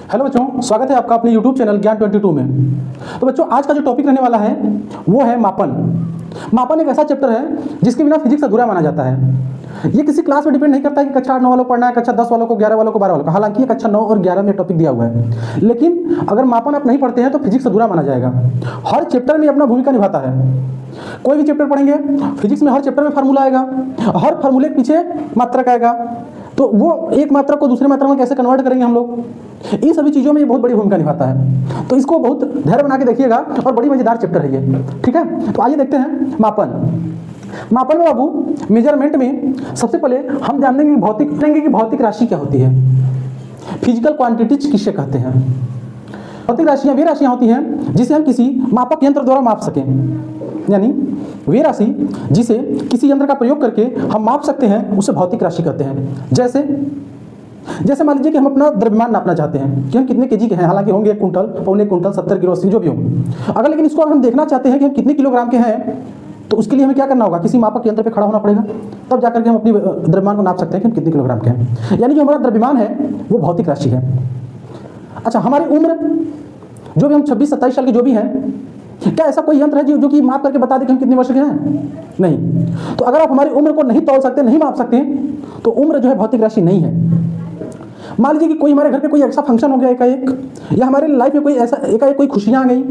Hello बच्चों, स्वागत है आपका अपने YouTube चैनल ज्ञान 22 में। तो बच्चों, आज का जो टॉपिक रहने वाला है वो है मापन। मापन एक ऐसा चैप्टर है जिसके बिना फिजिक्स अधूरा माना जाता है। ये किसी क्लास पर डिपेंड नहीं करता है कि कक्षा 8 9 वालों को पढ़ना है, कक्षा 10 वालों को, 11 वालों को, 12 वालों को। हालांकि ये कक्षा 9 और 11 में टॉपिक दिया हुआ है, लेकिन अगर मापन आप नहीं पढ़ते हैं तो फिजिक्स अधूरा माना जाएगा। हर चैप्टर में अपना भूमिका निभाता है। कोई भी चैप्टर पढ़ेंगे, फिजिक्स में हर चैप्टर में फार्मूला आएगा, हर फार्मूले के पीछे मात्रक आएगा, तो वो एक मात्रक को दूसरे मात्रक में कैसे कन्वर्ट करेंगे हम लोग, इन सभी चीज़ों में ये बहुत बड़ी भूमिका निभाता है। तो इसको बहुत धैर्य बना के देखिएगा और बड़ी मजेदार चैप्टर है ये। ठीक है, तो आइए देखते हैं मापन। मापन में बाबू, मेजरमेंट में सबसे पहले हम जानेंगे कि भौतिक राशि क्या होती है। फिजिकल क्वांटिटीज किससे कहते हैं। भौतिक राशियाँ वे राशियाँ होती हैं जिसे हम किसी मापक यंत्र द्वारा माप सकें, यानी वे राशि जिसे किसी यंत्र का प्रयोग करके हम माप सकते हैं उसे भौतिक राशि कहते हैं। जैसे मान लीजिए कि हम अपना द्रव्यमान नापना चाहते हैं कि हम कितने केजी के हैं, हालांकि होंगे 1 कुंटल, पौने कुंटल, 70 किलो, 80 जो भी हो। अगर लेकिन इसको हम देखना चाहते हैं कि हम कितने किलोग्राम के हैं, तो उसके लिए हमें क्या करना होगा, किसी मापक यंत्र पे खड़ा होना पड़ेगा, तब जाकर के हम अपनी द्रव्यमान को नाप सकते हैं कि हम कितने किलोग्राम के हैं। यानी जो हमारा द्रव्यमान है वो भौतिक राशि है। अच्छा, हमारी उम्र, जो भी हम 26-27 साल के जो भी हैं, क्या ऐसा कोई यंत्र है जो कि माप करके बता दे कि हम कितने वर्ष के हैं? नहीं। तो अगर आप हमारी उम्र को नहीं तौल सकते, नहीं माप सकते, तो उम्र जो है भौतिक राशि नहीं है। मान लीजिए कि कोई हमारे घर पे कोई ऐसा फंक्शन हो गया एकाएक, या हमारे लाइफ में कोई ऐसा एकाएक कोई खुशियाँ आ गई,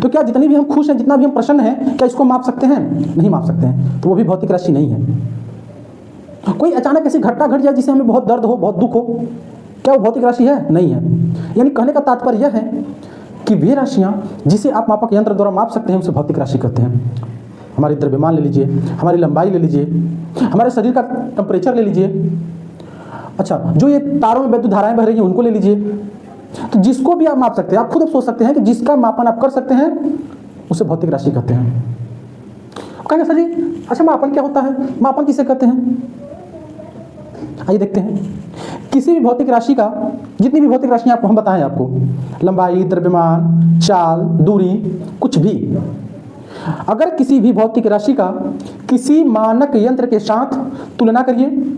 तो क्या जितनी भी हम खुश हैं, जितना भी हम प्रसन्न हैं, क्या इसको माप सकते हैं? नहीं माप सकते हैं, तो वो भी भौतिक राशि नहीं है। कोई अचानक ऐसी घटना घट जाए जिससे हमें बहुत दर्द हो, बहुत दुख हो, क्या वो भौतिक राशि है? नहीं है। यानी कहने का तात्पर्य यह है कि वे राशियाँ जिसे आप मापक यंत्र द्वारा माप सकते हैं उसे भौतिक राशि कहते हैं। हमारी द्रव्यमान ले लीजिए, हमारी लंबाई ले लीजिए, हमारे शरीर का टेम्परेचर ले लीजिए, अच्छा जो ये तारों में विद्युत धाराएं बह रही हैं उनको ले लीजिए। तो जिसको भी आप माप सकते हैं, आप खुद अब सोच सकते हैं कि जिसका मापन आप कर सकते हैं उसे भौतिक राशि कहते हैं। कहेंगे सर जी, अच्छा मापन क्या होता है, मापन किसे कहते हैं? आइए देखते हैं। किसी भी भौतिक राशि का, जितनी भी भौतिक राशियां आपको हम बताएं, आपको लंबाई, द्रव्यमान, चाल, दूरी, कुछ भी, अगर किसी भी भौतिक राशि का किसी मानक यंत्र के साथ तुलना करिए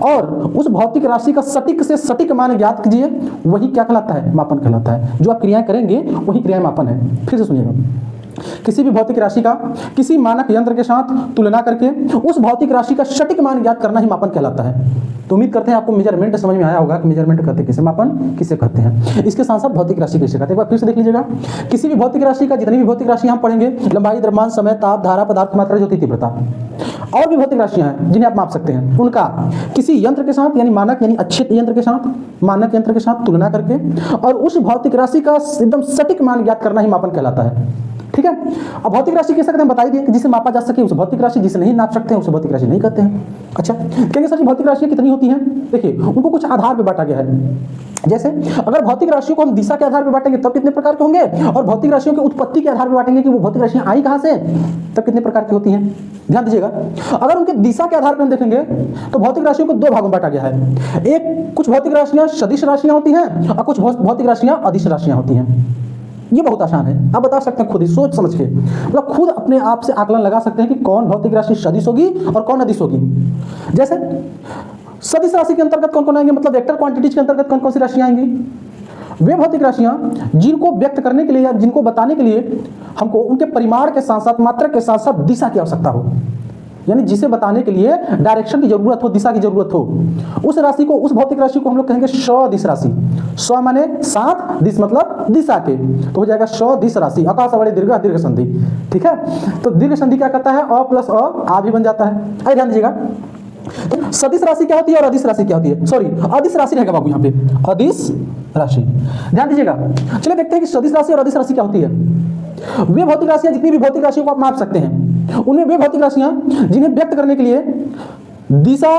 और उस भौतिक राशि का सटीक से सटीक मान ज्ञात कीजिए, वही क्या कहलाता है? मापन कहलाता है। जो आप क्रियाएं करेंगे वही क्रियाएं मापन है। फिर से सुनिएगा, किसी भी भौतिक राशि का किसी मानक यंत्र के साथ तुलना करके उस भौतिक राशि का सटीक मान ज्ञात करना ही मापन कहलाता है। तो उम्मीद करते हैं आपको मेजरमेंट समझ में आया होगा कि मेजरमेंट कहते हैं किसे, मापन किसे कहते हैं। इसके साथ साथ भौतिक राशि किसे कहते हैं, एक बार फिर से देख लीजिएगा। किसी भी भौतिक राशि का, जितनी भी भौतिक राशि हम पढ़ेंगे, लंबाई, द्रव्यमान, समय, ताप, धारा, पदार्थ, मात्रा, ज्योति, तीव्रता, और भी भौतिक राशियां हैं जिन्हें आप माप सकते हैं, उनका किसी यंत्र के साथ, यानी मानक, यानी अच्छे यंत्र के साथ, मानक यंत्र के साथ तुलना करके और उस भौतिक राशि का एकदम सटीक मान ज्ञात करना ही मापन कहलाता है। ठीक है। अब भौतिक राशि कैसे कहते हैं बता दिए, जिसे मापा जा सके उसे भौतिक राशि, जिसे नहीं नाप सकते हैं उसे भौतिक राशि नहीं कहते हैं। अच्छा, कहेंगे सर भौतिक राशियां कितनी होती हैं? देखिए, उनको कुछ आधार पे बांटा गया है। जैसे अगर भौतिक राशियों को हम दिशा के आधार पर बांटेंगे तब कितने प्रकार के होंगे, और भौतिक राशियों की उत्पत्ति के आधार पर बांटेंगे कि वो भौतिक राशियां आई कहां से, तब कितने प्रकार की होती हैं। ध्यान दीजिएगा, अगर उनके दिशा के आधार पर हम देखेंगे तो भौतिक राशियों को 2 भागों में बांटा गया है। एक, कुछ भौतिक राशियां सदिश राशियां होती हैं और कुछ भौतिक राशियां अदिश राशियां होती हैं। ये बहुत आसान है, आप बता सकते हैं खुद ही सोच समझ के, मतलब खुद अपने आप से आकलन लगा सकते हैं कि कौन भौतिक राशि सदिश होगी और कौन अदिश होगी। जैसे सदिश राशि के अंतर्गत कौन कौन आएंगे, मतलब वेक्टर क्वांटिटीज के अंतर्गत कौन कौन सी राशियां आएंगी? वे भौतिक राशियां जिनको व्यक्त करने के लिए या जिनको बताने के लिए हमको उनके परिमाण के साथ साथ, मात्रक के साथ साथ दिशा की आवश्यकता हो, यानी जिसे बताने के लिए डायरेक्शन की जरूरत हो, दिशा की जरूरत हो, उस राशि को, उस भौतिक राशि को हम लोग कहेंगे सदिश राशि। स माने साथ, दिश मतलब दिशा के, तो हो जाएगा सदिश राशि। आकाश बड़े दीर्घ, दीर्घ संधि। ठीक है, तो दीर्घ संधि क्या कहता है, अ प्लस आ भी बन जाता है। आइए ध्यान दीजिएगा, तो सदिश राशि क्या होती है और अदिश राशि क्या होती है? सॉरी, अदिश राशि रहेगा बाबू यहाँ पे, अदिश राशि। ध्यान दीजिएगा, चलिए देखते हैं कि सदिश राशि और अदिश राशि क्या होती है। वे भौतिक राशियां, जितनी भी भौतिक राशियों को आप माप सकते हैं, उनमें वे भौतिक राशियां जिन्हें व्यक्त करने के लिए दिशा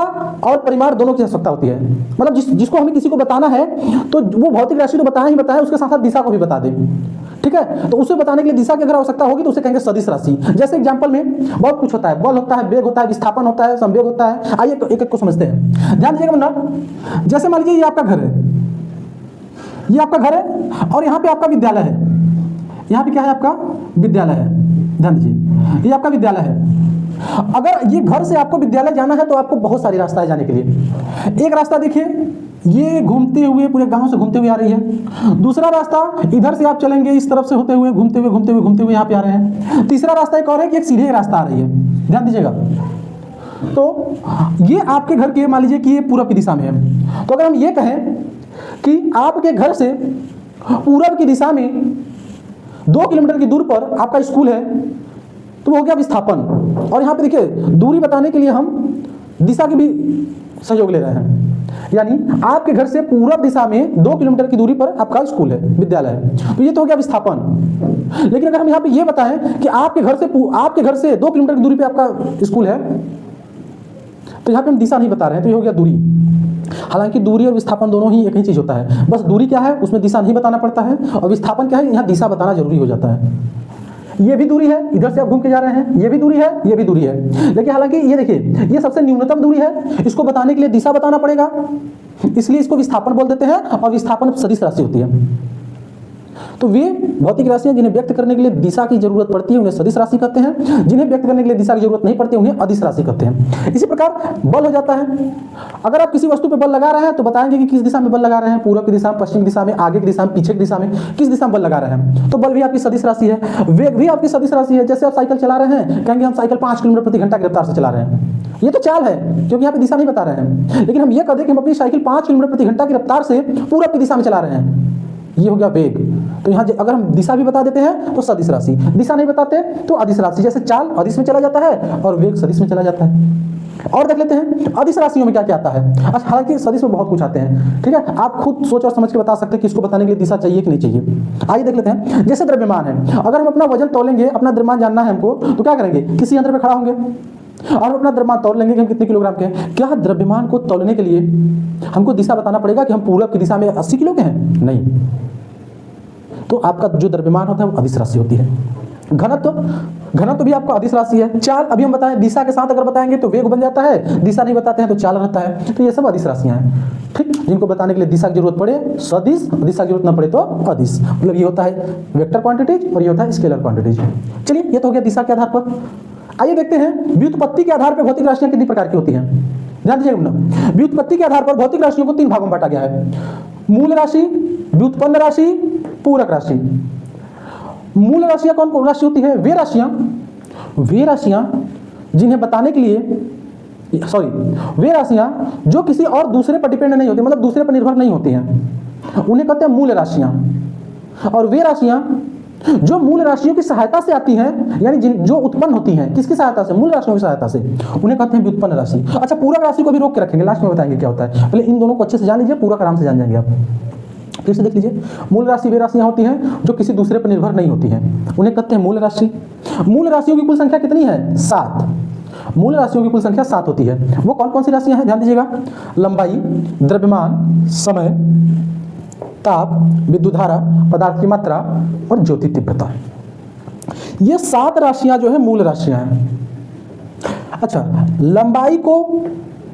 और परिमाण दोनों की आवश्यकता होती है। मतलब जिसको हमें किसी को बताना है तो वो भौतिक राशि तो बताया ही बताया, उसके साथ साथ दिशा को भी बता दे। ठीक है, तो उसे बताने के लिए दिशा की अगर आवश्यकता होगी तो उसे कहेंगे सदिश राशि। जैसे एग्जांपल में बहुत कुछ होता है, बल होता है, वेग होता है, विस्थापन होता है, संवेग होता है। आइए एक एक को समझते हैं, ध्यान दीजिएगा वरना। जैसे मान लीजिए ये आपका घर है, ये आपका घर है और यहाँ पे आपका विद्यालय है। यहाँ पे क्या है, आपका विद्यालय है। ध्यान दीजिए, ये आपका विद्यालय है। अगर ये घर से आपको विद्यालय जाना है तो आपको बहुत सारे रास्ता है जाने के लिए। एक रास्ता देखिए, ये घूमते हुए पूरे गांव से घूमते हुए आ रही है। दूसरा रास्ता इधर से आप चलेंगे, इस तरफ से होते हुए घूमते हुए यहाँ पे आ रहे हैं। तीसरा रास्ता एक और है कि एक सीधे रास्ता आ रही है, ध्यान दीजिएगा। तो ये आपके घर के मान लीजिए कि ये पूरब की दिशा में है। तो अगर हम ये कहें कि आपके घर से पूरब की दिशा में 2 किलोमीटर की दूर पर आपका स्कूल है, तो वो हो गया विस्थापन। और यहाँ पे देखिए दूरी बताने के लिए हम दिशा की भी सहयोग ले रहे हैं, यानी आपके घर से पूरब दिशा में 2 किलोमीटर की दूरी पर आपका स्कूल है, विद्यालय है, तो ये तो हो गया विस्थापन। लेकिन अगर हम यहाँ पे ये बताएं कि आपके घर से 2 किलोमीटर की दूरी पे आपका स्कूल है, तो यहाँ पे हम दिशा नहीं बता रहे हैं, तो ये हो गया दूरी। हालांकि दूरी और विस्थापन दोनों ही एक ही चीज होता है, बस दूरी क्या है उसमें दिशा नहीं बताना पड़ता है, और विस्थापन क्या है यहाँ दिशा बताना जरूरी हो जाता है। ये भी दूरी है, इधर से आप घूम के जा रहे हैं, ये भी दूरी है, ये भी दूरी है। लेकिन हालांकि ये देखिए ये सबसे न्यूनतम दूरी है, इसको बताने के लिए दिशा बताना पड़ेगा, इसलिए इसको विस्थापन बोल देते हैं। और विस्थापन सदिश राशि होती है। तो वे भौतिक राशियां जिन्हें व्यक्त करने के लिए दिशा की जरूरत पड़ती है उन्हें सदिश राशि कहते हैं, जिन्हें व्यक्त करने के लिए दिशा की जरूरत नहीं पड़ती उन्हें अदिश राशि कहते हैं। इसी प्रकार बल हो जाता है। अगर आप किसी वस्तु पर बल लगा रहे हैं तो बताएंगे कि किस दिशा में बल लगा रहे हैं, पूर्व की दिशा में, पश्चिम की दिशा में, आगे की दिशा में, पीछे की दिशा में, किस दिशा में बल लगा रहे हैं। तो बल भी आपकी सदिश राशि है, वेग भी आपकी सदिश राशि है। जैसे आप साइकिल चला रहे हैं, कहेंगे हम साइकिल 5 किलोमीटर प्रति घंटा की रफ्तार से चला रहे हैं, ये तो चाल है क्योंकि यहाँ पे दिशा नहीं बता रहे हैं। लेकिन हम ये कह दें कि हम अपनी साइकिल 5 किलोमीटर प्रति घंटा की रफ्तार से पूर्व की दिशा में चला रहे हैं, ये हो गया वेग। तो यहाँ अगर हम दिशा भी बता देते हैं तो सदिश राशि, दिशा नहीं बताते तो अदिश राशि। जैसे चाल अदिश में चला जाता है और वेग सदिश में चला जाता है। और देख लेते हैं अदिश राशियों में क्या क्या आता है। अच्छा, हालांकि सदिश में बहुत कुछ आते हैं, ठीक है, आप खुद सोच और समझ के बता सकते हैं कि इसको बताने के लिए दिशा चाहिए कि नहीं चाहिए। आइए देख लेते हैं। जैसे द्रव्यमान है, अगर हम अपना वजन तोलेंगे, अपना द्रव्यमान जानना है हमको, तो क्या करेंगे, किसी यंत्र पर खड़ा होंगे और हम अपना द्रव्यमान तौल लेंगे कि हम कितने किलोग्राम के हैं। क्या द्रव्यमान को तौलने के लिए हमको दिशा बताना पड़ेगा कि हम पूरब की दिशा में 80 किलो के हैं? नहीं। तो आपका जो द्रव्यमान होता है वो अदिश राशि होती है। घनत्व भी आपका अदिश राशि है। चाल अभी हम बताएं, दिशा के साथ अगर बताएंगे तो वेग बन जाता है, दिशा नहीं बताते हैं तो चाल रहता है। तो ये सब अदिश राशियां हैं, ठीक, जिनको बताने के लिए दिशा की जरूरत पड़े सदिश, दिशा की जरूरत न पड़े तो अदिश। मतलब ये होता है वेक्टर क्वांटिटीज और ये होता है स्केलर क्वांटिटीज। चलिए ये तो हो गया दिशा के आधार पर। आइए देखते हैं व्युत्पत्ति के आधार पर भौतिक राशियां कितनी प्रकार की होती हैं। ध्यान दीजिएगा, व्युत्पत्ति के आधार पर भौतिक राशियों को 3 भागों में बांटा गया है। मूल राशि, व्युत्पन्न राशि, पूरक राशि। मूल राशियां कौन कौन राशि होती है? वे राशियां जिन्हें बताने के लिए वे राशियां जो किसी और दूसरे पर डिपेंड नहीं होती, मतलब दूसरे पर निर्भर नहीं होती हैं, उन्हें कहते हैं मूल राशियां। और वे राशियां जो मूल राशियों की सहायता से आती हैं, यानी जो उत्पन्न होती हैं, किसकी सहायता से? मूल राशियों की सहायता से, उन्हें कहते हैं व्युत्पन्न राशि। अच्छा, पूरक राशि को भी रोक के रखेंगे, लास्ट में बताएंगे क्या होता है। पहले इन दोनों को अच्छे से जान लीजिए, पूरक आराम से जान जाएंगे आप। फिर से देख लीजिए, मूल राशि वे राशियां होती हैं जो किसी दूसरे पर निर्भर नहीं होती हैं, उन्हें कहते हैं मूल राशि। मूल राशियों की कुल संख्या कितनी है? 7। मूल राशियों की कुल संख्या 7 होती है। वो कौन कौन सी राशियां हैं? ध्यान दीजिएगा, लंबाई, द्रव्यमान, समय, ताप, विद्युत धारा, पदार्थ की मात्रा और ज्योति तीव्रता। ये 7 राशियां जो है मूल राशियां हैं। अच्छा, लंबाई को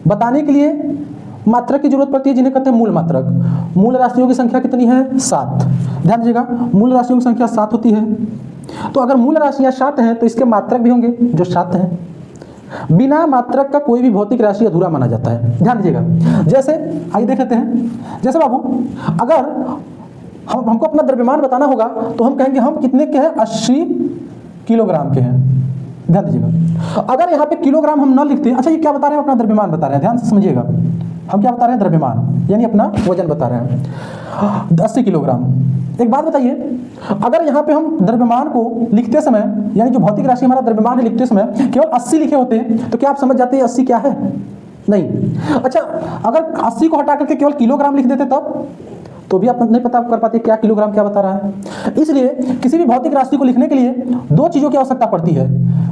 बताने के लिए मात्रक की जरूरत पड़ती है, जिन्हें कहते हैं मूल मात्रक। मूल राशियों की संख्या कितनी है? 7। ध्यान दीजिएगा, मूल राशियों की संख्या 7 होती है। तो अगर मूल राशियां 7 हैं तो इसके मात्रक भी होंगे जो 7 हैं। बिना मात्रक का कोई भी भौतिक राशि अधूरा माना जाता है। ध्यान दीजिएगा, जैसे आइए देख लेते हैं। जैसे बाबू, अगर हमको अपना द्रव्यमान बताना होगा तो हम कहेंगे हम कितने के हैं? 80 किलोग्राम के हैं। ध्यान दीजिएगा, अगर यहाँ पे किलोग्राम हम न लिखते, अच्छा ये क्या बता रहे हैं? अपना द्रव्यमान बता रहे हैं। ध्यान से समझिएगा, हम क्या बता रहे हैं? द्रव्यमान, यानी अपना वजन बता रहे हैं 80 किलोग्राम। एक बात बताइए, अगर यहाँ पे हम द्रव्यमान को लिखते समय, यानी जो भौतिक राशि हमारा द्रव्यमान है लिखते समय केवल 80 लिखे होते तो क्या आप समझ जाते हैं 80 क्या है? नहीं। अच्छा, अगर 80 को हटा करके केवल किलोग्राम लिख देते तब तो भी आप नहीं पता कर पाते क्या किलोग्राम क्या बता रहा है। इसलिए किसी भी भौतिक राशि को लिखने के लिए 2 चीजों की आवश्यकता पड़ती है।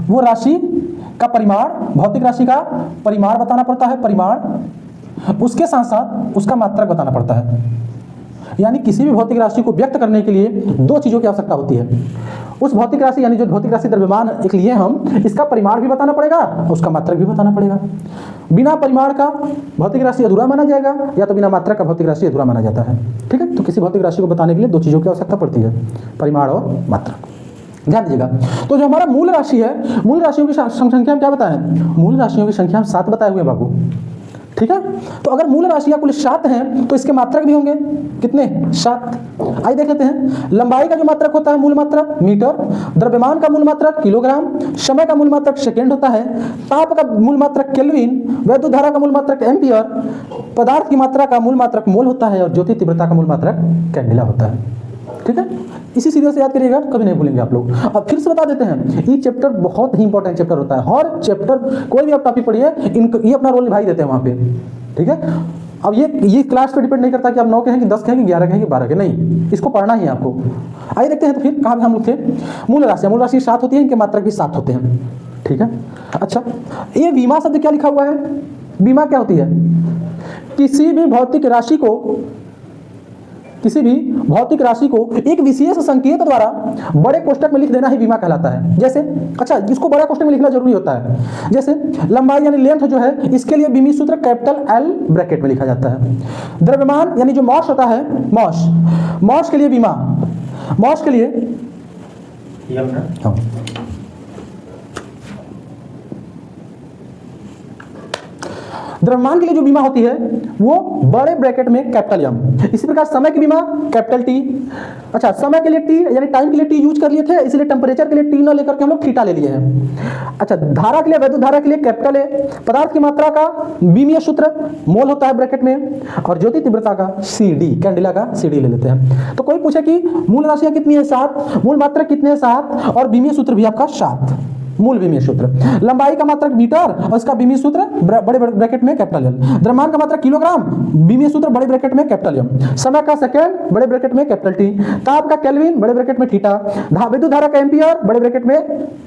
वो राशि का परिमाण, भौतिक राशि का परिमाण बताना पड़ता है, परिमाण, उसके साथ साथ उसका मात्रक बताना पड़ता है। यानी किसी भी भौतिक राशि को व्यक्त करने के लिए 2 चीजों की आवश्यकता होती है। उस भौतिक राशि, यानी जो भौतिक राशि द्रव्यमान एक लिए हम, इसका परिमाण भी बताना पड़ेगा, उसका मात्रक भी बताना पड़ेगा। बिना परिमाण का भौतिक राशि अधूरा माना जाएगा, या तो बिना मात्रक का भौतिक राशि अधूरा माना जाता है। ठीक है, तो किसी भौतिक राशि को बताने के लिए 2 चीजों की आवश्यकता पड़ती है, परिमाण और मात्रक। ध्यान दीजिएगा, तो जो हमारा मूल राशि है, मूल राशियों की संख्या हम क्या बताएं? मूल राशियों की संख्या हम 7 बताए हुए बाबू। ठीक है। तो अगर मूल राशियां कुल 7 हैं तो इसके मात्रक भी होंगे कितने? 7। आइए देख लेते हैं। लंबाई का जो मात्रक होता है मूल मात्रक मीटर, द्रव्यमान का मूल मात्रक किलोग्राम, समय का मूल मात्रक सेकेंड होता है, ताप का मूल मात्रक केल्विन, वैद्युत धारा का मूल मात्रक एम्पियर, पदार्थ की मात्रा का मूल मात्रक मोल होता है और ज्योति तीव्रता का मूल मात्रक कैंडिला होता है। ठीक है, इसी सीधे से याद करिएगा, कभी नहीं भूलेंगे आप लोग। अब फिर से बता देते हैं, ये चैप्टर बहुत ही इंपॉर्टेंट चैप्टर होता है। हर चैप्टर कोई भी आप टॉपिक पढ़िए, ये अपना रोल निभाई देते हैं वहाँ पे। ठीक है, अब ये क्लास पे डिपेंड नहीं करता कि आप 9 के हैं कि 10 के हैं कि 11 के हैं कि 12 के, नहीं, इसको पढ़ना ही है आपको। आइए देखते हैं तो फिर कहाँ भी हम लोग थे। मूल राशि 7 होती है, इनके मात्रक भी 7 होते हैं। ठीक है, अच्छा, ये बीमा शब्द क्या लिखा हुआ है? बीमा क्या होती है? किसी भी भौतिक राशि को एक विशेष संकेत द्वारा बड़े कोष्टक में लिख देना ही बीमा कहलाता है। जैसे, अच्छा, जिसको बड़ा कोष्टक में लिखना जरूरी होता है, जैसे लंबाई यानी लेंथ जो है, इसके लिए बीमी सूत्र कैपिटल L ब्रैकेट में लिखा जाता है। द्रव्यमान यानी जो मॉस होता है, मॉस के लिए बीमा, मॉस के लिए द्रव्यमान के लिए जो बीमा होती है वो बड़े ब्रैकेट में कैपिटल M। इसी प्रकार समय की बीमा कैपिटल T। अच्छा, समय के लिए T यानी टाइम के लिए T यूज कर लिए थे, इसलिए टेम्परेचर के लिए T न लेकर के हम लोग थीटा ले लिए हैं। अच्छा, धारा के लिए, वैद्युत धारा के लिए कैपिटल A। पदार्थ की मात्रा का बीमीय सूत्र मोल होता है ब्रैकेट में, और ज्योति तीव्रता का CD, कैंडिला का CD ले लेते हैं। तो कोई पूछे कि मूल राशियां कितनी है? 7, मूल मात्रक कितने हैं? 7, और बीमीय सूत्र भी आपका 7, मूल बीमीय सूत्र। लंबाई का मात्रक मीटर और इसका बीमीय सूत्र बड़े ब्रैकेट में कैपिटल L। द्रव्यमान का मात्रक किलोग्राम, बीमीय सूत्र बड़े ब्रैकेट में कैपिटल M। समय का सेकंड, बड़े ब्रैकेट में कैपिटल T। ताप का केल्विन, बड़े ब्रैकेट में थीटा। विद्युत धारा का एम्पियर, बड़े ब्रैकेट में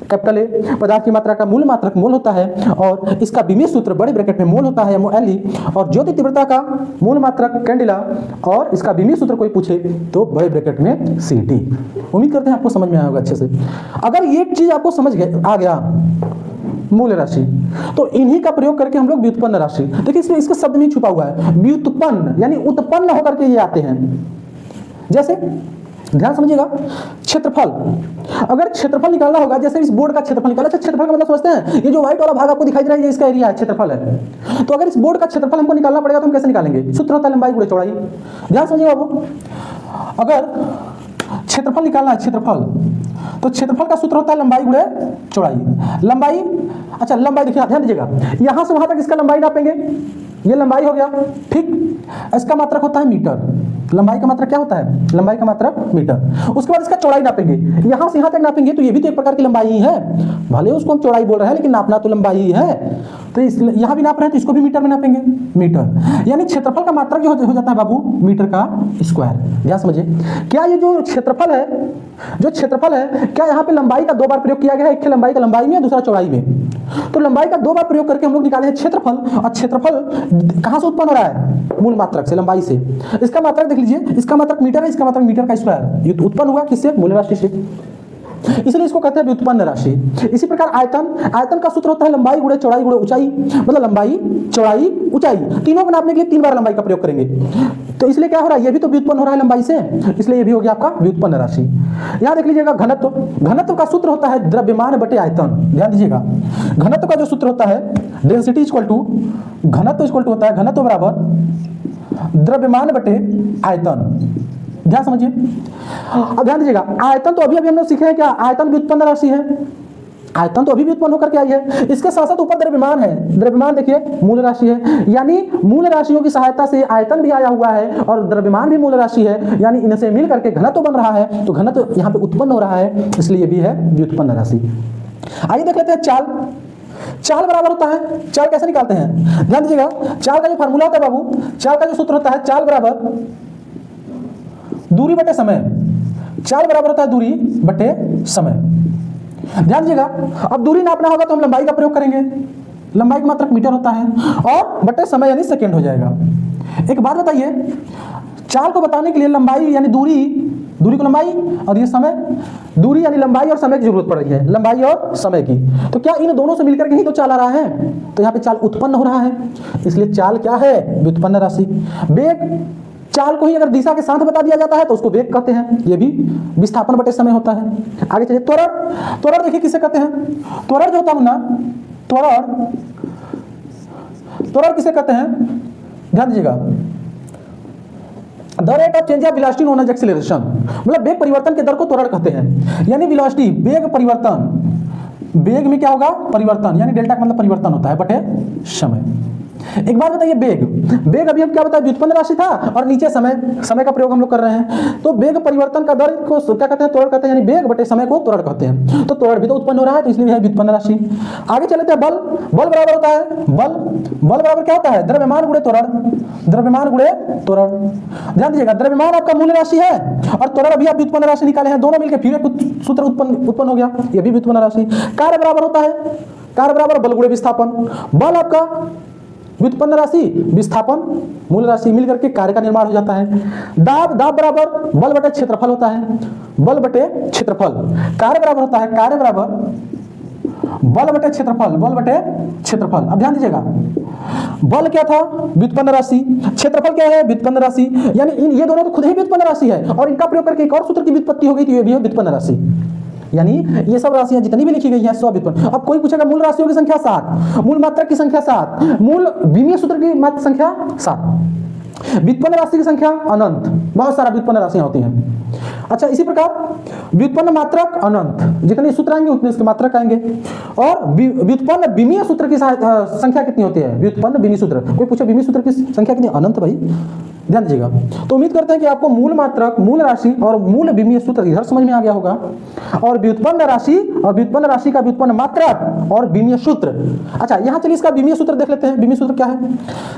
कैपिटल A। पदार्थ की मात्रा का मूल मात्रक मोल होता है और इसका बीमीय सूत्र बड़े ब्रैकेट में मोल होता है MOLE। और ज्योति तीव्रता का मूल मात्रक कैंडिला और इसका बीमीय सूत्र कोई पूछे तो बड़े ब्रैकेट में CD। उम्मीद करते हैं आपको समझ में आया होगा अच्छे से। अगर ये चीज आपको समझ आ गया मूल राशि, तो इन्हीं का प्रयोग करके हम लोग व्युत्पन्न राशि, देखिए इसमें इसका शब्द में छुपा हुआ है व्युत्पन्न, यानी उत्पन्न होकर के ये आते हैं। जैसे ध्यान समझिएगा, क्षेत्रफल, अगर क्षेत्रफल निकालना होगा, जैसे इस बोर्ड का क्षेत्रफल निकाला, अच्छा क्षेत्रफल का मतलब समझते हैं, ये जो व्हाइट वाला भाग आपको दिखाई दे रहा है, ये इसका एरिया है, क्षेत्रफल है। तो अगर इस बोर्ड का क्षेत्रफल हमको निकालना पड़ेगा तो हम कैसे निकालेंगे? सूत्र होता है लंबाई गुणे चौड़ाई। ध्यान समझिएगा बाबू, अगर क्षेत्रफल निकालना है, क्षेत्रफल, तो क्षेत्रफल का सूत्र होता है लंबाई गुणे चौड़ाई। लंबाई, अच्छा लंबाई देखिए, ध्यान दीजिएगा, यहां से वहां तक इसका लंबाई नापेंगे, ये लंबाई हो गया, ठीक। इसका मात्रक होता है मीटर। लंबाई का मात्रक क्या होता है? लंबाई का मात्रक मीटर। उसके बाद इसका चौड़ाई नापेंगे, यहां से यहां तक नापेंगे, तो ये भी तो एक प्रकार की लंबाई ही है, भले उसको हम चौड़ाई बोल रहे हैं लेकिन नापना तो लंबाई ही है। तो यहां भी नाप रहे हैं तो इसको भी मीटर में नापेंगे, मीटर। यानी क्षेत्रफल का मात्रक जो हो जाता है बाबू मीटर का स्क्वायर। ध्यान समझिए, क्या ये जो क्षेत्रफल है, क्या यहाँ पे लंबाई का 2 बार प्रयोग किया गया है? एक लंबाई का लंबाई में, दूसरा चौड़ाई में। तो लंबाई का 2 बार प्रयोग करके हम लोग निकाले हैं क्षेत्रफल, और क्षेत्रफल कहां से उत्पन्न हो रहा है? मूल मात्रक से, लंबाई से। इसका मात्रक देख लीजिए, इसका मात्रक मीटर है, इसका मात्रक मीटर का स्क्वायर। ये उत्पन्न हुआ किससे? मूल राशि से, इसलिए इसको कहते हैं व्युत्पन्न राशि। इसी प्रकार आयतन का सूत्र होता है लंबाई गुणे चौड़ाई गुणे ऊंचाई, मतलब लंबाई, चौड़ाई, ऊंचाई, तीनों को नापने के लिए 3 बार लंबाई का प्रयोग करेंगे। तो इसलिए क्या हो रहा है? ये भी तो व्युत्पन्न हो रहा है लंबाई से, इसलिए ये भी हो गया आपका व्युत्पन्न राशि। यहां देख लीजिएगा, घनत्व का सूत्र होता है द्रव्यमान बटे आयतन। ध्यान दीजिएगा, घनत्व का जो सूत्र होता है डेंसिटी इक्वल टू घनत्व होता है घनत्व बराबर द्रव्यमान बटे आयतन। ध्यान समझिए, अब ध्यान दीजिएगा, आयतन तो अभी हमने सीखे हैं, क्या आयतन व्युत्पन्न राशि है? आयतन तो अभी भी उत्पन्न होकर के आई है। इसके साथ साथ ऊपर द्रव्यमान है, द्रव्यमान देखिए मूल राशि है, यानी मूल राशियों की सहायता से आयतन भी आया हुआ है और द्रव्यमान भी मूल राशि है, यानी इनसे मिल करके घनत्व बन रहा है। तो घनत्व यहाँ पे उत्पन्न हो रहा है, इसलिए भी है व्युत्पन्न राशि। आइए देख लेते हैं चाल बराबर होता है, चाल कैसे निकालते हैं? ध्यान दीजिएगा, चाल का जो फार्मूला होता है बाबू, चाल का जो सूत्र होता है, चाल बराबर दूरी बटे समय। चाल बराबर होता है दूरी बटे समय। ध्यान दीजिएगा, अब दूरी नापना होगा तो हम लंबाई का प्रयोग करेंगे, लंबाई का मात्रक मीटर होता है, और बटे समय यानी सेकंड हो जाएगा। एक बात बताइए, चाल को बताने के लिए लंबाई यानी दूरी को लंबाई, और ये समय, दूरी यानी लंबाई और समय की जरूरत पड़ रही है, लंबाई और समय की। तो क्या इन दोनों से मिलकर के ही तो चाल आ रहा है? तो यहाँ पे चाल उत्पन्न हो रहा है, इसलिए चाल क्या है? व्युत्पन्न राशि। वेग, चाल को ही अगर दिशा के साथ बता दिया जाता है तो उसको वेग कहते हैं, ये भी विस्थापन बटे समय होता है। आगे चलिए, त्वरण देखिए किसे कहते हैं? त्वरण जो होता है ना, त्वरण किसे कहते हैं, ध्यान दीजिएगा, the rate of change of velocity known as acceleration, मतलब वेग परिवर्तन के दर को त्वरण कहते हैं। यानी वेलोसिटी वेग परिवर्तन, वेग में क्या होगा परिवर्तन, यानी डेल्टा का मतलब परिवर्तन होता है बटे समय। एक बात बताइए, वेग वेग अभी हम क्या बताया व्युत्पन्न राशि था और नीचे समय, समय का प्रयोग हम लोग कर रहे हैं, तो वेग परिवर्तन का दर को क्या कहते हैं त्वरण कहते हैं, यानी वेग बटे समय को त्वरण कहते हैं। तो त्वरण भी तो उत्पन्न हो रहा है तो इसलिए है व्युत्पन्न राशि। आगे चलते हैं, बल बल बराबर होता है बल बराबर क्या होता है द्रव्यमान गुणे त्वरण, द्रव्यमान गुणे त्वरण। ध्यान दीजिएगा, द्रव्यमान आपका मूल राशि है और त्वरण अभी आप व्युत्पन्न राशि निकाले हैं, दोनों मिलकर फिर एक सूत्र उत्पन्न हो गया, ये भी व्युत्पन्न राशि। कार्य बराबर होता है, कार्य बराबर बल गुणे विस्थापन, बल आपका व्युत्पन्न राशि विस्थापन मूल राशि मिलकर के कार्य का निर्माण हो जाता है। दाब बराबर बल बटे क्षेत्रफल होता है, बल बटे क्षेत्रफल। कार्य बराबर होता है कार्य बराबर बल बटे क्षेत्रफल, बल बटे क्षेत्रफल। अब ध्यान दीजिएगा, बल क्या था व्युत्पन्न राशि, क्षेत्रफल क्या है व्युत्पन्न राशि, यानी ये दोनों तो खुद ही व्युत्पन्न राशि है और इनका प्रयोग करके एक और सूत्र की व्युत्पत्ति हो गई तो ये भी है व्युत्पन्न राशि। यानी ये सब राशियां जितनी भी लिखी गई हैं सब व्युत्पन्न। अब कोई पूछेगा मूल राशियों की संख्या 7, मूल मात्रक की संख्या 7, मूल विमीय सूत्र की मात्र संख्या 7, व्युत्पन्न राशि की संख्या अनंत, बहुत सारा व्युत्पन्न राशियां होती हैं। अच्छा, इसी प्रकार व्युत्पन्न मात्रक अनंत, जितने सूत्र आएंगे उतने इसके मात्रक आएंगे। और व्युत्पन्न विमीय सूत्र की संख्या कितनी होती है, व्युत्पन्न विमीय सूत्र, कोई पूछे विमीय सूत्र की संख्या कितनी, अनंत भाई। ध्यान दीजिएगा, तो उम्मीद करते हैं कि आपको मूल मात्रक, मूल राशि और मूल विमीय सूत्र इधर समझ में आ गया होगा, और व्युत्पन्न राशि और व्युत्पन्न राशि का व्युत्पन्न मात्रक और विमीय सूत्र। अच्छा, यहाँ चलिए इसका विमीय सूत्र देख लेते हैं। विमीय सूत्र क्या है,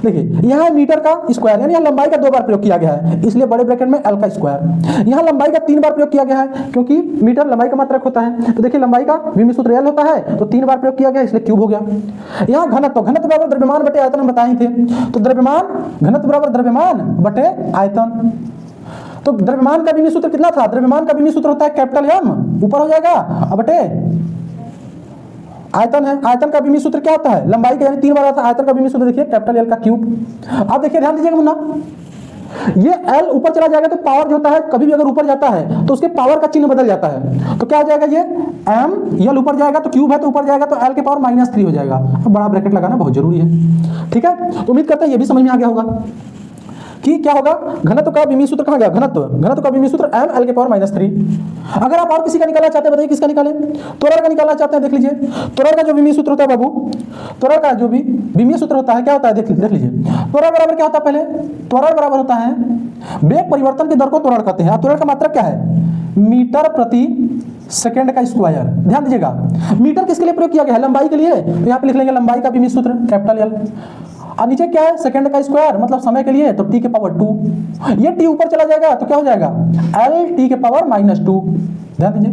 देखिए यहाँ मीटर का स्क्वायर, यानी यहाँ लंबाई का 2 बार प्रयोग किया गया है, इसलिए बड़े ब्रैकेट में एल का स्क्वायर। यहाँ लंबाई का 3 बार प्रयोग किया गया है क्योंकि मीटर लंबाई का मात्रक होता है, तो देखिए लंबाई का विमीय सूत्र एल होता है तो 3 बार प्रयोग किया गया इसलिए क्यूब हो गया। यहाँ घनत्व, घनत्व बराबर द्रव्यमान बटे आयतन हम बताए थे, तो द्रव्यमान घनत्व बराबर द्रव्यमान बटे आयतन। तो द्रव्यमान का विमीय सूत्र कितना था, द्रव्यमान का विमीय सूत्र होता है कैपिटल एम, ऊपर हो जाएगा, अब बटे आयतन है। आयतन का विमीय सूत्र क्या होता है, लंबाई का यानी 3 बार आता है, आयतन का विमीय सूत्र देखिए कैपिटल एल का क्यूब। अब देखिए ध्यान दीजिएगा मुन्ना, ये एल ऊपर चला जाएगा तो पावर जो होता है कभी भी अगर ऊपर जाता है तो उसके पावर का चिन्ह बदल जाता है, तो क्या हो जाएगा, ये एम, एल ऊपर जाएगा तो क्यूब है तो ऊपर जाएगा तो एल के पावर -3 हो जाएगा। अब बड़ा ब्रैकेट लगाना बहुत जरूरी है, ठीक है। तो उम्मीद करते हैं ये भी समझ में आ गया होगा कि क्या होगा, घनत्व का विमीय सूत्र कहाँ गया, घनत्व का विमीय सूत्र m l के पावर -3। अगर आप और किसी का निकालना चाहते हैं बताइए किसका निकालें, त्वरण का निकालना चाहते हैं, देख लीजिए त्वरण का जो विमीय सूत्र होता है बाबू, त्वरण का जो भी विमीय सूत्र होता है क्या होता है, देख लीजिए त्वरण बराबर क्या होता है, पहले त्वरण बराबर होता है वेग परिवर्तन की दर को त्वरण कहते हैं। त्वरण का मात्रक क्या है, मीटर प्रति सेकंड का स्क्वायर। ध्यान दीजिएगा, मीटर किसके लिए प्रयोग किया गया है, लंबाई के लिए, तो यहाँ पे लिख लेंगे लंबाई का विमीय सूत्र कैपिटल एल, और नीचे क्या है सेकंड का स्क्वायर मतलब समय के लिए, तो t के पावर 2, ये t ऊपर चला जाएगा तो क्या हो जाएगा l t के पावर -2। ध्यान दीजिए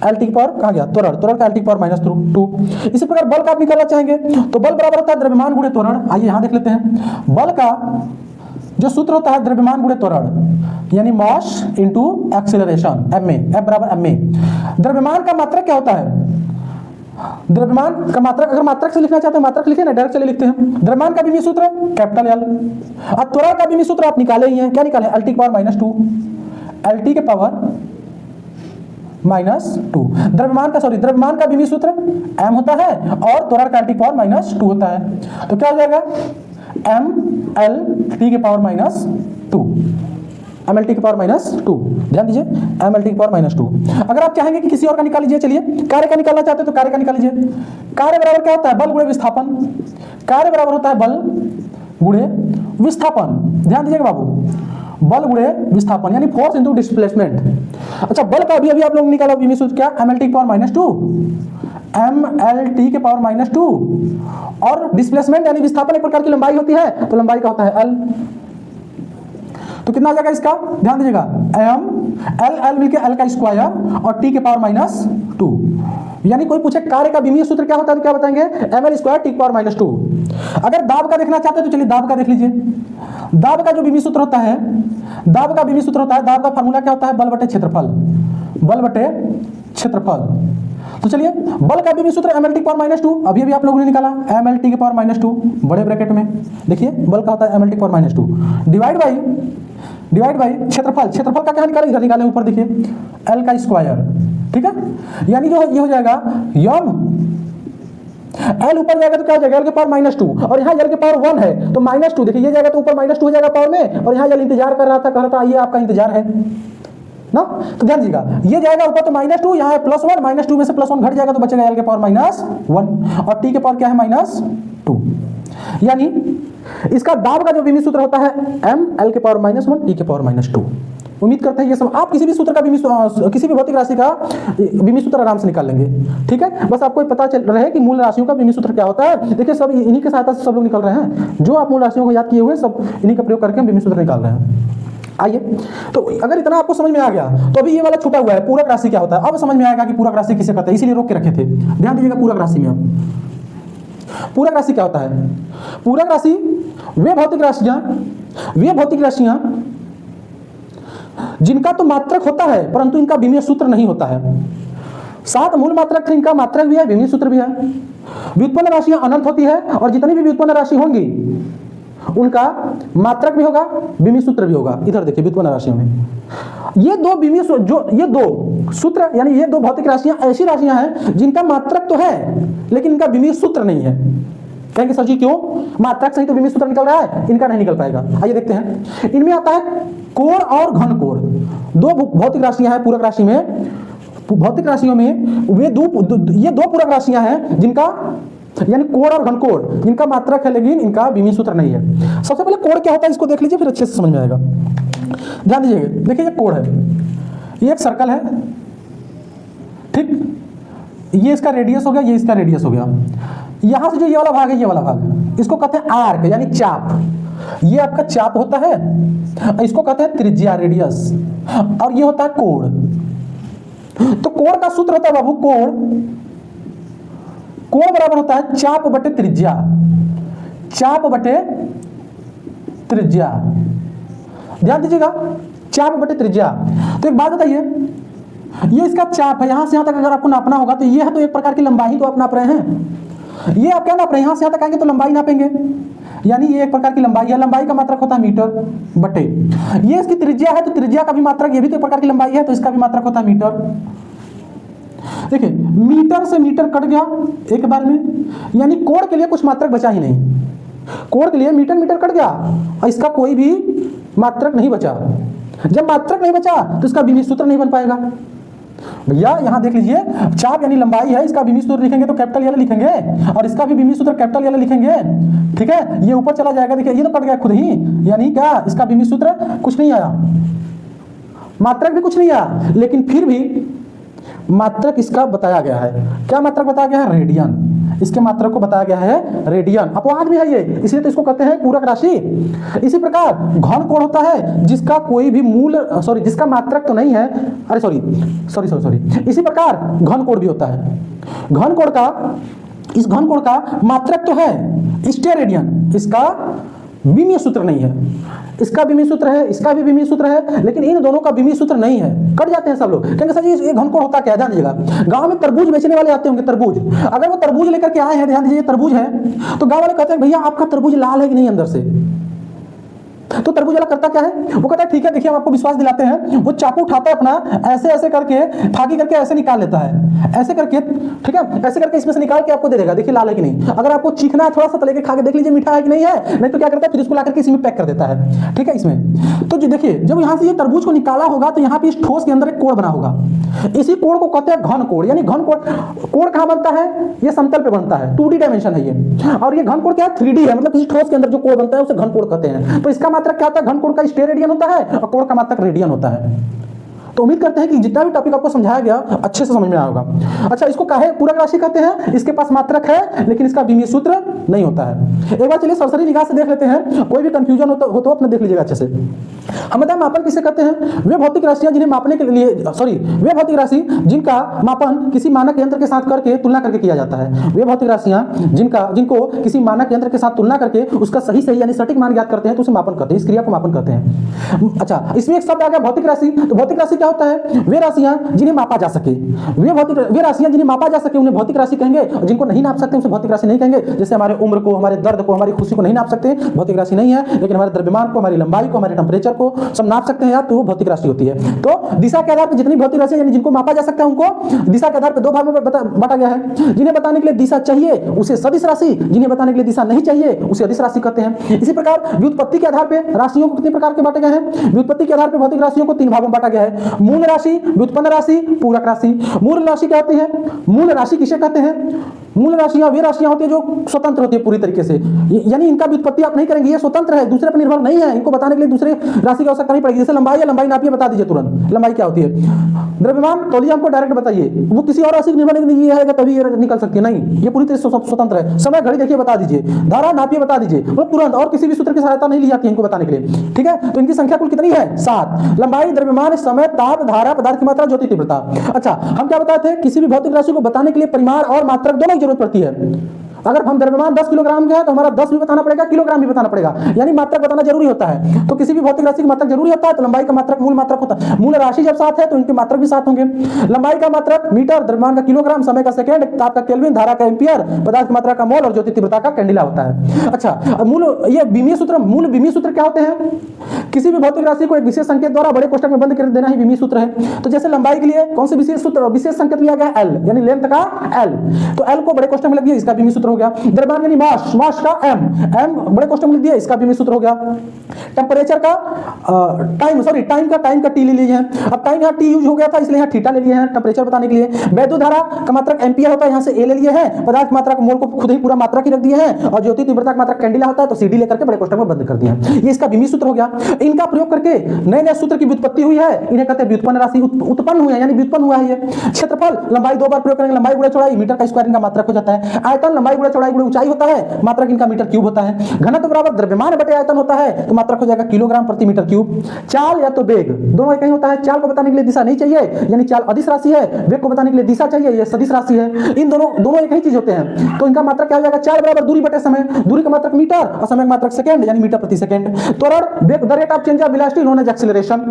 l t की पावर कहाँ गया, त्वरण, त्वरण का l t की पावर -2। इसी प्रकार बल का आप निकालना चाहेंगे तो बल बराबर होता है द्रव्यमान गुणे त्वरण। आइए यहाँ देख लेते हैं, बल का जो सूत्र होता है द्रव्यमान गुणे त्वरण, यानी mass into acceleration, ma, F बराबर ma। द्रव्यमान का मात्रक क्या होता है, द्रव्यमान का मात्रक, अगर मात्रक से लिखना चाहते हैं मात्रक लिखिए ना, डायरेक्ट चले लिखते हैं। द्रव्यमान का विमीय सूत्र कैपिटल एल, और त्वरण का विमीय सूत्र आप निकाले ही हैं, क्या निकाले, एल टी के पावर -2, एल टी के पावर -2। द्रव्यमान का द्रव्यमान का विमीय सूत्र m होता है और त्वरण का एल टी के पावर -2 होता है, तो क्या हो जाएगा m l t के पावर -2, एम एल टी के पावर -2। ध्यान दीजिए एम एल टी के पावर -2। अगर आप चाहेंगे कि किसी और का निकाल लीजिए, चलिए कार्य का निकालना चाहते हैं तो कार्य का निकाल लीजिए। कार्य बराबर क्या होता है, बल गुणे विस्थापन, कार्य बराबर होता है बल गुणे विस्थापन। ध्यान दीजिएगा बाबू, बल गुणे विस्थापन यानी फोर्स इंटू डिस्प्लेसमेंट। अच्छा, बल का अभी आप लोग निकाला विमीय सूत्र क्या, एम एल टी के पावर -2, एम एल टी के पावर -2, और डिस्प्लेसमेंट यानी विस्थापन एक प्रकार की लंबाई होती है तो लंबाई का होता है एल, तो कितना आ जाएगा इसका, ध्यान दीजिएगा एम एल मिलकर एल का स्क्वायर और टी के पावर -2। यानी कोई पूछे कार्य का विमीय सूत्र क्या होता है तो क्या बताएंगे, एम एल स्क्वायर टी के पावर -2। अगर दाब का देखना चाहते हैं तो चलिए दाब का देख लीजिए। दाब का जो विमीय सूत्र होता है, दाब का विमीय सूत्र होता है, दाब का फार्मूला क्या होता है, बल बटे क्षेत्रफल, बल बटे क्षेत्रफल। तो चलिए बल का विमीय सूत्र एम एल टी के पावर -2, अभी अभी आप लोगों ने निकाला एम एल टी के पावर -2 बड़े ब्रैकेट में, देखिए बल का होता है एम एल टी के पावर -2 डिवाइड बाई क्षेत्रफल। क्षेत्रफल का क्या निकाले, इधर निकाले ऊपर देखिए एल का स्क्वायर, ठीक है। यानी जो ये हो जाएगा यम एल ऊपर जाएगा तो क्या हो जाएगा, एल के पावर -2, और यहाँ एल के पावर 1 है तो -2, देखिए ये जाएगा तो ऊपर -2 हो जाएगा पावर में, और यहाँ एल इंतजार कर रहा था, कह रहा था ये आपका इंतजार है ना। तो ध्यान दीजिएगा, ये जाएगा ऊपर तो -2, यहाँ है +1, -2 में से +1 घट जाएगा तो बचेगा एल के पावर -1, और टी के पावर क्या है -2। यानी इसका दाब का जो विमीय सूत्र होता है m l के पावर -1 टी के पावर -2। उम्मीद करते हैं ये सब आप किसी भी सूत्र का किसी भी भौतिक राशि का विमीय सूत्र आराम से निकाल लेंगे, ठीक है। बस आपको पता चल रहा है कि मूल राशियों का विमीय सूत्र क्या होता है। देखिए सब इन्हीं की सहायता से सब लोग निकल रहे हैं, जो आप मूल राशियों को याद किए हुए सब इन्हीं का प्रयोग करके हम विमीय सूत्र निकाल रहे हैं। आइए, तो अगर इतना आपको समझ में आ गया तो अभी ये वाला छूटा हुआ है पूरक राशि क्या होता है, अब समझ में आएगा कि पूरक राशि किसे कहते हैं, इसीलिए रोक के रखे थे। ध्यान दीजिएगा पूरक राशि में, अब पूरक राशि क्या होता है। पूरक राशि वे भौतिक राशियां जिनका तो मात्रक होता है परंतु इनका विमीय सूत्र नहीं होता है। 7 मूल मात्रक थे, इनका मात्रक भी है, विमीय सूत्र भी है। व्युत्पन्न राशियां अनंत होती है और जितनी भी व्युत्पन्न राशि होंगी उनका मात्रक भी होगा, विमीय सूत्र भी होगा। इधर देखिए व्युत्पन्न राशियों में ये दो सूत्र यानी ये दो भौतिक राशियां ऐसी राशियां हैं जिनका मात्रक तो है लेकिन इनका विमीय सूत्र नहीं है। कहेंगे सर जी क्यों, मात्रक से ही तो विमीय सूत्र निकल रहा है, इनका नहीं निकल पाएगा। आइए देखते हैं, इनमें आता है कोण और घन कोण, दो भौतिक राशियां हैं पूरक राशि में। भौतिक राशियों में ये दो पूरक राशियां हैं जिनका यानी कोण और घन कोण, जिनका मात्रक है लेकिन इनका विमीय सूत्र नहीं है। सबसे पहले कोण क्या होता है इसको देख लीजिए, फिर अच्छे से समझ में आएगा। ध्यान दीजिएगा, देखिए ये कोण है, ये एक सर्कल है, ठीक, ये इसका रेडियस हो गया, ये इसका रेडियस हो गया। यहां से जो ये वाला भाग है, ये वाला भाग इसको कहते हैं आर्क यानी चाप। ये आपका चाप होता है, इसको कहते हैं त्रिज्या रेडियस, और ये होता है कोण। तो कोण का सूत्र होता है बाबू, कोण बराबर होता है चाप बटे त्रिज्या, चाप बटे त्रिज्या। ध्यान दीजिएगा, चाप बटे त्रिज्या। तो एक बात बताइए, ये इसका चाप है, यहां से यहां तक अगर आपको नापना होगा तो ये है तो एक प्रकार की लंबाई तो आप नाप रहे हैं। ये आप क्या नाप रहे हैं, यहां से यहां तक आएंगे तो लंबाई नापेंगे, यानी ये एक प्रकार की लंबाई है। लंबाई का मात्रक होता है मीटर बटे, ये इसकी त्रिज्या है तो त्रिज्या का भी मात्रक, ये भी तो एक प्रकार की लंबाई है तो इसका भी मात्रक होता है मीटर। देखिए मीटर से मीटर कट गया एक बार में, यानी कोण के लिए कुछ मात्रक बचा ही नहीं। कोण के लिए मीटर मीटर कट गया और इसका कोई भी मात्रक नहीं बचा। जब मात्रक नहीं बचा तो इसका विमीय सूत्र नहीं बन पाएगा। भैया यहां देख लीजिए, चाप यानी लंबाई है, इसका विमीय सूत्र लिखेंगे तो कैपिटल एल लिखेंगे और इसका भी विमीय सूत्र कैपिटल एल लिखेंगे, ठीक है। ये ऊपर चला जाएगा, देखिए ये तो कट गया खुद ही, यानी क्या इसका विमीय सूत्र कुछ नहीं आया, मात्रक भी कुछ नहीं आया, लेकिन फिर भी मात्रक इसका बताया गया है। क्या मात्रक बताया गया है, रेडियन। इसके मात्रक को बताया गया है रेडियन। अपवाद भी है ये, इसलिए तो इसको कहते हैं पूरक राशि। इसी प्रकार घन कोण होता है जिसका कोई भी जिसका मात्रक तो नहीं है, अरे सॉरी। इसी प्रकार घन कोण भी होता है। इस घन कोण का मात्रक तो है स्टेरेडियन, इसका विमीय सूत्र नहीं है। इसका विमीय सूत्र है, इसका भी विमीय सूत्र है, लेकिन इन दोनों का विमीय सूत्र नहीं है। कट जाते हैं सब लोग, कहेंगे सर ये घन कोण होता क्या, ध्यान दीजिएगा। गांव में तरबूज बेचने वाले आते होंगे, तरबूज, अगर वो तरबूज लेकर के आए हैं, ध्यान दीजिए तरबूज है, तो गांव वाले कहते हैं भैया आपका तरबूज लाल है कि नहीं अंदर से। तो तरबूज वाला करता क्या है, वो कहता है ठीक है देखिए हम आपको विश्वास दिलाते हैं। वो चाकू उठाता है अपना, ऐसे ऐसे करके फाकी करके ऐसे निकाल लेता है, ऐसे करके, ठीक है, ऐसे करके इसमें से निकाल के आपको दे देगा, देखिए लाल है कि नहीं। अगर आपको चीखना है थोड़ा सा तो लेके खा के देख लीजिए मीठा है कि नहीं है, नहीं तो क्या करता है फिर इसको ला करके इसमें पैक कर देता है, ठीक है। इसमें तो देखिए जब यहाँ से ये तरबूज को निकाला होगा तो यहाँ पे इस ठोस के अंदर एक कोण बना होगा, इसी कोण को कहते हैं घन कोण। यानी घन कोण कहाँ बनता है, ये समतल पे बनता है, 2D डायमेंशन है ये, और ये घन कोण क्या है 3D है, मतलब किसी ठोस के अंदर जो कोण बनता है उसे घन कोण कहते हैं। तो इसका मात्रक क्या होता है, घन कोण का स्टेरेडियन होता है और कोण का मात्रक रेडियन होता है। तो उम्मीद करते हैं कि जितना भी टॉपिक आपको समझाया गया अच्छे से समझ में आया होगा। अच्छा, इसको काहे पूरक राशि कहते हैं, इसके पास मात्रक है लेकिन इसका विमीय सूत्र नहीं होता है। एक बार चलिए सरसरी निगाह से देख लेते हैं, कोई भी कंफ्यूजन हो तो अपने देख लीजिएगा अच्छे से। हम बताएं मापन किसे कहते हैं, वे भौतिक राशियां जिन्हें मापने के लिए वे भौतिक राशि जिनका मापन किसी मानक यंत्र के साथ करके तुलना करके किया जाता है। वे भौतिक राशियां जिनको किसी मानक यंत्र के साथ तुलना करके उसका सही यानी सटीक मान ज्ञात करते हैं तो उसे मापन करते हैं, इस क्रिया को मापन करते हैं। अच्छा, इसमें एक शब्द आ गया भौतिक राशि। तो भौतिक राशि होता है वे राशियां जिन्हें मापा जा सके, वे राशियां जिन्हें मापा जा सके उन्हें भौतिक राशि कहेंगे, और जिनको नहीं नाप सकते उसे भौतिक राशि नहीं कहेंगे। जैसे हमारे उम्र को, हमारे दर्द को, हमारी खुशी को नहीं नाप सकते, भौतिक राशि नहीं है, लेकिन हमारे द्रव्यमान को, हमारी लंबाई को, हमारे टेम्परेचर को सब नाप सकते हैं यार, तो वो भौतिक राशि होती है। तो दिशा के आधार पर जितनी भौतिक राशि यानी जिनको मापा जा सकता है उनको दिशा के आधार पर दो भागों में बांटा गया है। जिन्हें बताने के लिए दिशा चाहिए उसे सदिश राशि, जिन्हें बताने के लिए दिशा नहीं चाहिए उसे अदिश राशि कहते हैं। इसी प्रकार व्युत्पत्ति के आधार पर राशियों को कितने प्रकार के बांटे गए हैं? व्युत्पत्ति के आधार पर भौतिक राशियों को तीन भागों में बांटा गया है, मूल राशि, व्युत्पन्न राशि, पूरक राशि। मूल राशि क्या होती है? मूल राशि किसे कहते हैं? मूल राशियां वे राशियां होती है जो स्वतंत्र होती है पूरी तरीके से, यानी इनका व्युत्पत्ति आप नहीं करेंगे, ये स्वतंत्र है, दूसरे पर निर्भर नहीं है। इनको बताने के लिए दूसरे राशि की आवश्यकता नहीं पड़ेगी। जैसे लंबाई है, लंबाई नापिए बता दीजिए तुरंत लंबाई क्या होती है। द्रव्यमान तौलिए हमको डायरेक्ट बताइए, वो किसी और राशि पर निर्भर नहीं है तभी ये निकल सकती है, नहीं, ये पूरी तरह से स्वतंत्र है। समय घड़ी देखिए बता दीजिए, धारा नापिए बता दीजिए, मतलब तुरंत, और किसी भी सूत्र की सहायता नहीं ली जाती है इनको बताने के लिए, ठीक है। तो इनकी संख्या कुल कितनी है? 7। लंबाई, द्रव्यमान, समय, ताप, धारा, पदार्थ की मात्रा, ज्योति तीव्रता। अच्छा, हम क्या बताए थे? किसी भी भौतिक राशि को बताने के लिए परिमाण और मात्रक दोनों की जरूरत पड़ती है। अगर हम द्रव्यमान 10 किलोग्राम का है तो हमारा 10 भी बताना पड़ेगा, किलोग्राम भी बताना पड़ेगा, यानी मात्रक बताना जरूरी होता है। तो किसी भी भौतिक राशि की मात्रक जरूरी होता है, तो लंबाई का मात्रक मूल मात्रक होता है। मूल राशि जब 7 है तो इनके मात्रक भी 7 होंगे। लंबाई का मात्रक मीटर, द्रव्यमान का किलोग्राम, समय का सेकंड, ताप का केल्विन, धारा का एम्पियर, पदार्थ की मात्रा का मोल और ज्योति तीव्रता का कैंडिला होता है। अच्छा, मूल ये विमीय सूत्र, मूल विमीय सूत्र क्या होते हैं? किसी भी भौतिक राशि को एक विशेष संकेत द्वारा बड़े कोष्ठक में बंद कर देना ही विमीय सूत्र है। तो जैसे लंबाई के लिए कौन से विशेष सूत्र, विशेष संकेत लिया गया? एल, यानी लेंथ का एल, तो एल को बड़े कोष्ठक में लग दिया, इसका विमीय सूत्र हो गया। द्रव्यमान यानी मास, मास का एम, एम बड़े कोष्ठक में लिख दिया, इसका विमीय सूत्र हो गया। टेंपरेचर का टाइम, सॉरी टाइम का टी ले लिए हैं। अब टाइम यहाँ टी यूज हो गया था इसलिए यहाँ थीटा ले लिए हैं टेंपरेचर बताने के लिए। वैद्युत धारा का मात्रक एम्पियर होता है, यहाँ से ए ले लिए हैं। पदार्थ की मात्रा को मोल को खुद ही पूरा मात्रा की रख दिए हैं, और ज्योति तीव्रता का मात्रक कैंडिला होता है तो सीडी लेकर के बड़े कोष्ठक में बंद कर दिया है। ये इसका विमीय सूत्र हो गया। इनका प्रयोग करके नए नए सूत्र की व्युत्पत्ति हुई है, इन्हें कहते हैं व्युत्पन्न राशि, उत्पन्न हुई है यानी व्युत्पन्न हुआ है। ये क्षेत्रफल, लंबाई 2 बार प्रयोग करेंगे, लंबाई गुणा चौड़ाई, मीटर का स्क्वायर इनका मात्रक हो जाता है। आयतन, लंबाई गुणा चौड़ाई गुणा ऊंचाई होता है, मात्रक इनका मीटर क्यूब होता है। घनत्व बराबर द्रव्यमान बटे आयतन होता है, तो मात्रक हो जाएगा किलोग्राम प्रति मीटर क्यूब। चाल या तो वेग, दोनों एक ही होता है। चाल को बताने के लिए दिशा नहीं चाहिए, यानी चाल अदिश राशि है। वेग को बताने के लिए दिशा चाहिए, ये सदिश राशि है। इन दोनों एक ही चीज होते हैं, तो इनका मात्रक क्या हो जाएगा? चाल बराबर दूरी बटे समय, दूरी का मात्रक मीटर और समय का मात्रक सेकंड, यानी मीटर प्रति सेकंड। त्वरण, वेग, the rate of change of velocity known as acceleration,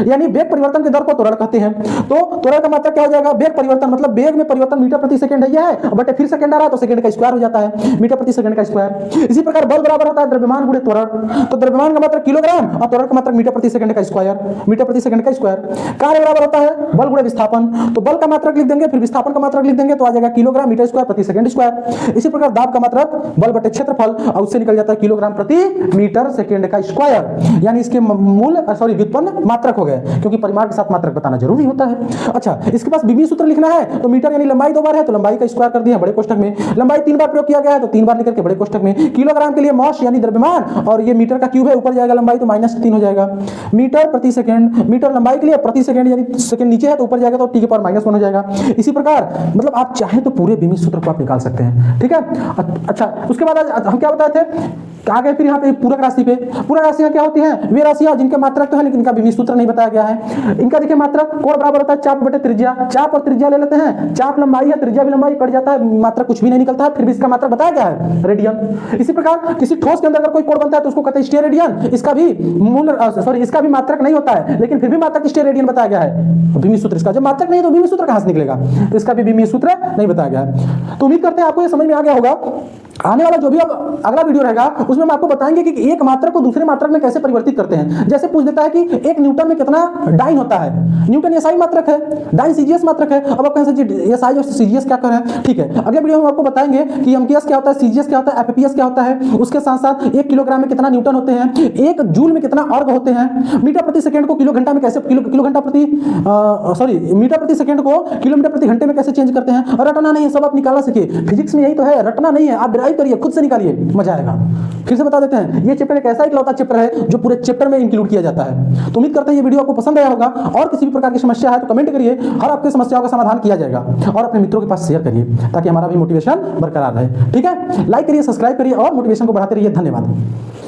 यानी वेग परिवर्तन के दर को त्वरण कहते हैं। तो त्वरण का मात्रक क्या हो जाएगा? वेग परिवर्तन, मतलब वेग में परिवर्तन मीटर प्रति सेकंड है, ये है, बटे फिर सेकंड आ रहा है तो सेकंड का स्क्वायर हो जाता है, मीटर प्रति सेकंड का स्क्वायर। इसी प्रकार बल बराबर होता है द्रव्यमान गुणे त्वरण, तो द्रव्यमान का मात्रक किलोग्राम और त्वरण का मात्रक मीटर प्रति सेकंड का स्क्वायर, मीटर प्रति सेकंड का स्क्वायर। कार्य बराबर होता है बल गुणे विस्थापन, तो बल का मात्रक लिख देंगे फिर विस्थापन का मात्रक लिख देंगे तो आ जाएगा किलोग्राम मीटर स्क्वायर प्रति सेकंड स्क्वायर। इसी प्रकार दाब का मात्रक बल बटे क्षेत्रफल, और उससे निकल जाता है किलोग्राम प्रति मीटर सेकंड का स्क्वायर, यानी इसके मूल सॉरी व्युत्पन्न मात्रक हो गए, क्योंकि परिमाण के साथ मात्रक बताना जरूरी होता है। अच्छा, इसके पास विमीय सूत्र लिखना है, तो मीटर यानी लंबाई 2 बार है तो लंबाई का स्क्वायर कर दिया बड़े कोष्ठक में। लंबाई 3 बार प्रयोग किया गया है तो 3 बार लिख करके बड़े कोष्ठक में। किलोग्राम के लिए मास यानी द्रव्यमान, और ये मीटर का क्यूब है, ऊपर जाएगा लंबाई तो -3 हो जाएगा। मीटर प्रति सेकंड, मीटर लंबाई के लिए, प्रति सेकंड यानी सेकंड नीचे है तो ऊपर जाएगा तो टी के पावर -1 हो जाएगा। इसी प्रकार मतलब आप चाहे तो पूरे विमीय सूत्र को आप निकाल सकते हैं, ठीक है। अच्छा, उसके बाद हम क्या बताए थे, आ गए फिर यहाँ पे पूरक राशि पे। पूरक राशियां क्या होती हैं? वे राशियां जिनके मात्रक तो है लेकिन इनका विमीय सूत्र नहीं बताया गया है। इनका देखिए मात्रक कोण बराबर होता है चाप बटे त्रिज्या, चाप और त्रिज्या ले लेते हैं, चाप लंबाई है त्रिज्या भी लंबाई, कट जाता है, मात्रक कुछ भी नहीं निकलता है, फिर भी इसका मात्रक बताया गया है रेडियन। इसी प्रकार किसी ठोस के अंदर अगर कोई कोण बनता है तो उसको कहते हैं स्टेरेडियन, इसका भी मूल सॉरी इसका भी मात्रक नहीं होता है, लेकिन फिर भी मात्रक स्टेरेडियन बताया गया है। विमीय सूत्र इसका जब मात्रक नहीं है तो विमीय सूत्र कहां से निकलेगा, तो इसका भी विमीय सूत्र नहीं बताया गया है। तो उम्मीद करते हैं आपको ये समझ में आ गया होगा। आने वाला जो भी अब अगला वीडियो रहेगा उसमें हम आपको बताएंगे कि एक मात्रक को दूसरे मात्रक में कैसे परिवर्तित करते हैं। जैसे पूछ देता है कि 1 न्यूटन में कितना डाइन होता है, न्यूटन एसआई मात्रक है, डाइन सीजीएस मात्रक है। अब आप कहें सर एसआई और सीजीएस क्या कर रहे हैं, ठीक है, अगले वीडियो में आपको बताएंगे कि एमटीएस क्या होता है, सीजीएस क्या होता है, एफपीएस क्या होता है, उसके साथ साथ 1 किलोग्राम में कितना न्यूटन होते हैं, 1 जूल में कितना अर्ग होते हैं, मीटर प्रति सेकंड को किलो घंटा में कैसे किलो घंटा प्रति सॉरी मीटर प्रति सेकंड को किलोमीटर प्रति घंटे में कैसे चेंज करते हैं। रटना नहीं है, सब आप निकालना सीखिए, फिजिक्स में यही तो है, रटना नहीं है, आप ड्राइव करिए, खुद से निकालिए, मजा आएगा। फिर से बता देते हैं, ये चैप्टर एक ऐसा इकलौता चैप्टर है जो पूरे चैप्टर में इंक्लूड किया जाता है। तो उम्मीद करते हैं ये वीडियो आपको पसंद आया होगा, और किसी भी प्रकार की समस्या है तो कमेंट करिए, हर आपकी समस्याओं का समाधान किया जाएगा, और अपने मित्रों के पास शेयर करिए ताकि हमारा भी मोटिवेशन बरकरार रहे, ठीक है। लाइक करिए, सब्सक्राइब करिए और मोटिवेशन को बढ़ाते रहिए। धन्यवाद।